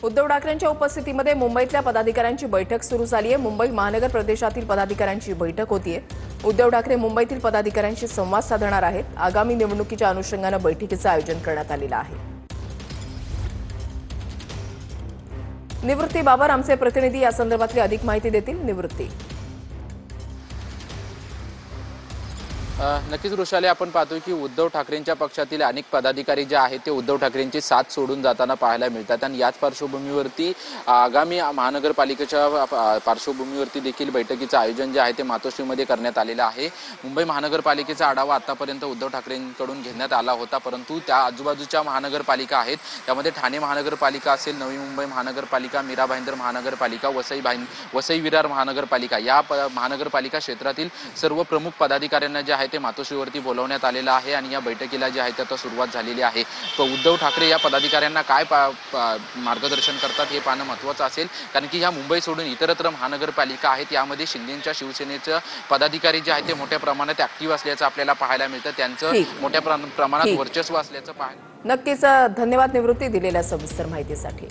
उद्धव ठाकरेंच्या उपस्थितीमध्ये मुंबईतल्या पदाधिकाऱ्यांची बैठक सुरू झाली आहे। मुंबई महानगर प्रदेशातील पदाधिकाऱ्यांची बैठक होतीये। उद्धव ठाकरे मुंबईतील पदाधिकाऱ्यांशी संवाद साधणार आहेत। आगामी निवडणुकीच्या अनुषंगाने बैठकीचं आयोजन करण्यात आलेलं आहे। निवृत्ती बाबर आमचे प्रतिनिधी या संदर्भातली अधिक माहिती देतील। निवृत्ती, नक्कीच वृषाली, आपण पाहतोय की उद्धव ठाकरेंच्या पक्षातील अनेक पदाधिकारी जे आहेत ते उद्धव ठाकरेंची साथ सोडून जाताना पाहायला मिळतात आणि याच पार्श्वभूमीवरती आगामी महानगरपालिकेच्या पार्श्वभूमीवरती देखील बैठकीचं आयोजन जे आहे ते मातोश्रीमध्ये करण्यात आलेलं आहे। मुंबई महानगरपालिकेचा आढावा आतापर्यंत उद्धव ठाकरेंकडून घेण्यात आला होता, परंतु त्या आजूबाजूच्या महानगरपालिका आहेत त्यामध्ये ठाणे महानगरपालिका असेल, नवी मुंबई महानगरपालिका, मीरा भाईंदर महानगरपालिका, वसई विरार महानगरपालिका या महानगरपालिका क्षेत्रातील सर्व प्रमुख पदाधिकाऱ्यांना जे आहे ते मातोश्रीवरती बोलवण्यात आलेलं आहे आणि या बैठकीला जे आहे ते आता सुरुवात झालेली आहे। तो उद्धव ठाकरे या पदाधिकाऱ्यांना काय मार्गदर्शन करतात हे पाहणं महत्त्वाचं असेल, कारण की ह्या मुंबई सोडून इतरत्र महानगरपालिका आहेत यामध्ये शिंदेच्या शिवसेनेचं पदाधिकारी जे आहे ते मोठ्या प्रमाणात ऍक्टिव्ह असल्याचं आपल्याला पाहायला मिळतं, त्यांचं मोठ्या प्रमाणात वर्चस्व असल्याचं पाहायला। नक्कीच धन्यवाद निवृत्ती दिलेल्या सविस्तर माहितीसाठी।